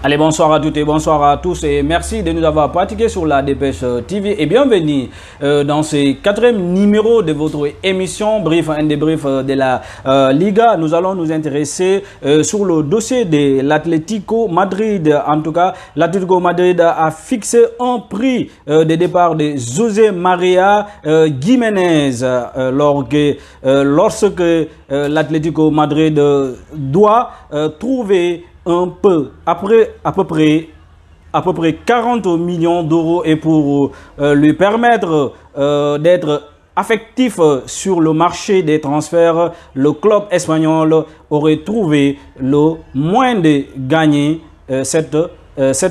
Allez, bonsoir à toutes et bonsoir à tous et merci de nous avoir pratiqué sur la Dépêche TV et bienvenue dans ce quatrième numéro de votre émission Brief and Débrief de la Liga. Nous allons nous intéresser sur le dossier de l'Atlético Madrid. En tout cas, l'Atlético Madrid a fixé un prix de départ de José María Giménez lorsque l'Atlético Madrid doit trouver à peu près 40 millions d'euros et pour lui permettre d'être affectif sur le marché des transferts, le club espagnol aurait trouvé le moyen de gagner cette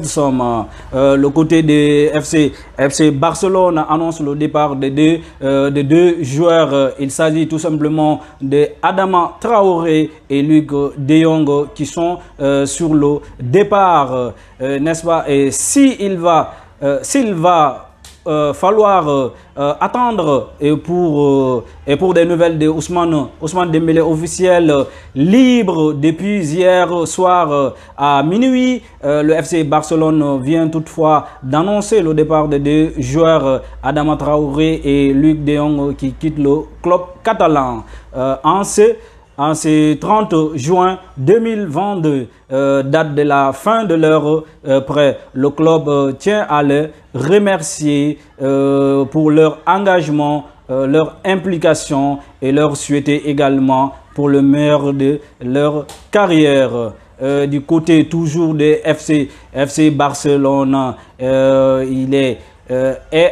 somme. Le côté de FC Barcelone annonce le départ de deux joueurs. Il s'agit tout simplement de Adama Traoré et Luc De Jong qui sont sur le départ, n'est-ce pas? Et s'il va falloir attendre pour des nouvelles de Ousmane Dembélé officiel libre depuis hier soir à minuit. Le FC Barcelone vient toutefois d'annoncer le départ de deux joueurs, Adama Traoré et Luc De Jong, qui quittent le club catalan. En ce 30 juin 2022, date de la fin de leur prêt, le club tient à les remercier pour leur engagement, leur implication et leur souhaiter également pour le meilleur de leur carrière. Du côté toujours de FC Barcelone, il est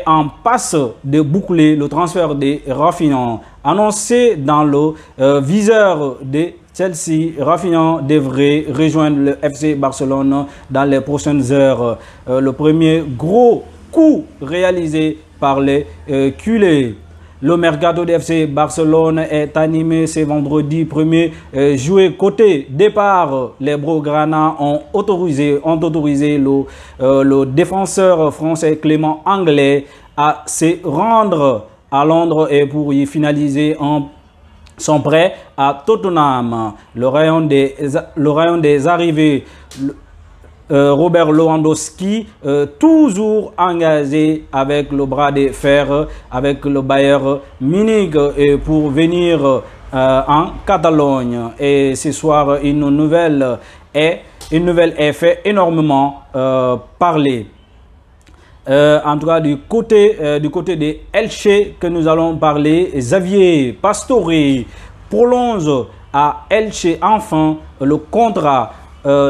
en passe de boucler le transfert de Rafinha. Annoncé dans le viseur de Chelsea, Rafinha devrait rejoindre le FC Barcelone dans les prochaines heures. Le premier gros coup réalisé par les culés. Le mercato de FC Barcelone est animé ce vendredi 1er juillet. Côté départ, les Blaugrana ont autorisé le défenseur français Clément Anglais à se rendre à Londres et pour y finaliser son prêt à Tottenham. Le rayon des arrivées, Robert Lewandowski, toujours engagé avec le bras de fer avec le Bayern Munich et pour venir en Catalogne. Et ce soir, une nouvelle est fait énormément parler. En tout cas, du côté de Elche que nous allons parler, Xavier Pastore prolonge à Elche enfin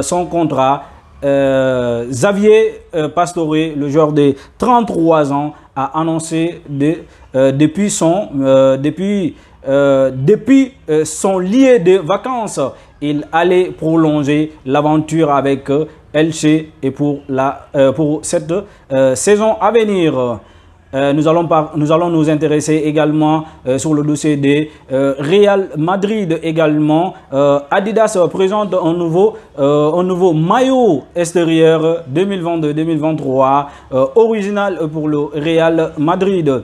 son contrat. Xavier Pastore, le joueur de 33 ans, a annoncé depuis son lieu de vacances, il allait prolonger l'aventure avec Elche et pour cette saison à venir. Nous allons nous intéresser également sur le dossier de Real Madrid également. Adidas présente un nouveau maillot extérieur 2022-2023 original pour le Real Madrid.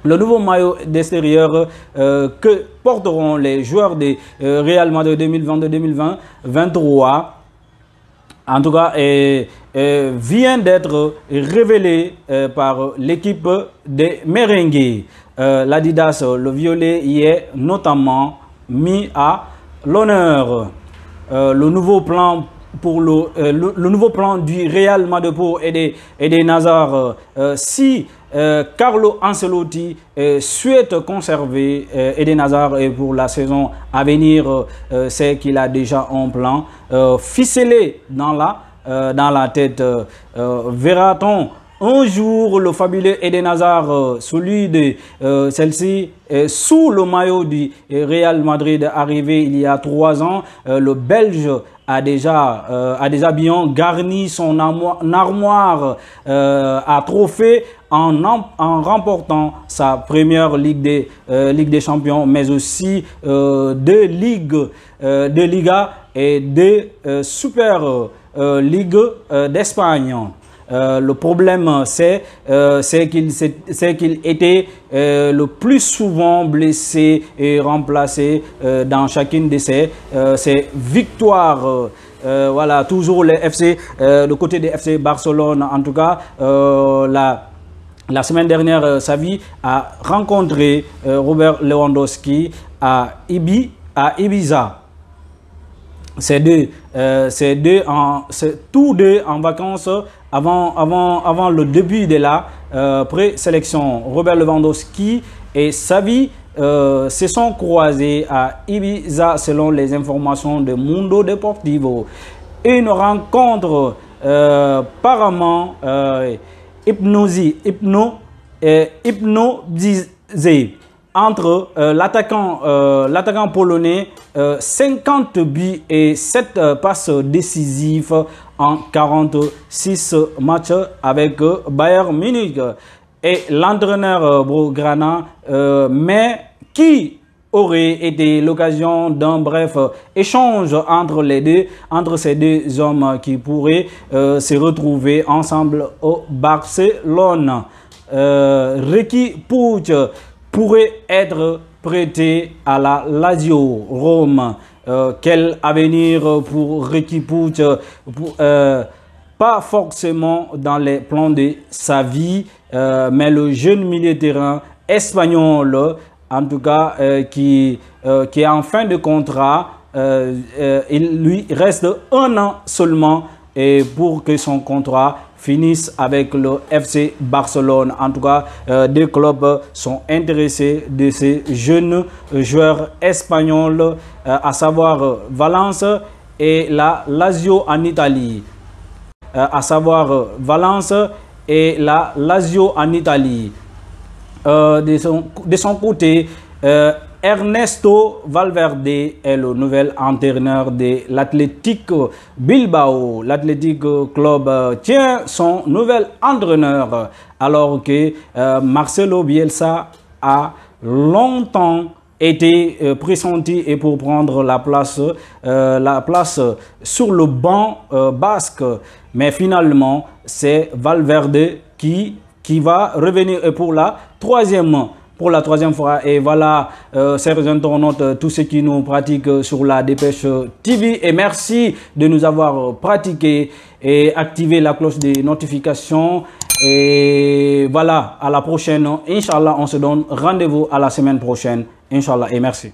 Le nouveau maillot d'extérieur que porteront les joueurs de Real Madrid 2022-2023 en tout cas, vient d'être révélé par l'équipe des Merengues. L'Adidas, le violet, y est notamment mis à l'honneur. Le nouveau plan du Real Madrid pour Eden Hazard. Si Carlo Ancelotti souhaite conserver Eden Hazard et pour la saison à venir, c'est qu'il a déjà un plan ficelé dans la tête. Verra-t-on un jour le fabuleux Eden Hazard, celui de celle-ci, sous le maillot du Real Madrid arrivé il y a 3 ans? Le Belge a déjà bien garni son armoire à trophées en remportant sa première Ligue des Champions, mais aussi deux Ligas et deux Super Ligue d'Espagne. Le problème, c'est qu'il était le plus souvent blessé et remplacé dans chacune de ses victoires. voilà, toujours les FC, le côté des FC Barcelone, en tout cas, la semaine dernière, Xavi a rencontré Robert Lewandowski à Ibiza. Tous deux en vacances avant le début de la pré-sélection. Robert Lewandowski et Xavi se sont croisés à Ibiza selon les informations de Mundo Deportivo. Une rencontre apparemment hypnotisée entre l'attaquant polonais, 50 buts et 7 passes décisives en 46 matchs avec Bayern Munich, et l'entraîneur Blaugrana, mais qui aurait été l'occasion d'un bref échange entre ces deux hommes qui pourraient se retrouver ensemble au Barcelone. Riqui Puig pourrait être prêté à la Lazio Rome. Quel avenir pour Riqui Puig? Pas forcément dans les plans de sa vie, mais le jeune milieu de terrain espagnol, en tout cas, qui est en fin de contrat, il lui reste 1 an seulement et pour que son contrat finisse avec le FC Barcelone. En tout cas, deux clubs sont intéressés de ces jeunes joueurs espagnols, à savoir Valence et la Lazio en Italie. De son côté, Ernesto Valverde est le nouvel entraîneur de l'Athletic Bilbao. L'Athletic Club tient son nouvel entraîneur, alors que Marcelo Bielsa a longtemps été pressenti et pour prendre la place sur le banc basque. Mais finalement, c'est Valverde qui va revenir pour la troisième fois. Et voilà, chers internautes, tous ceux qui nous pratiquent sur la Dépêche TV. Et merci de nous avoir pratiqué et activé la cloche des notifications. Et voilà, à la prochaine. Inch'Allah, on se donne rendez-vous à la semaine prochaine. Inch'Allah, et merci.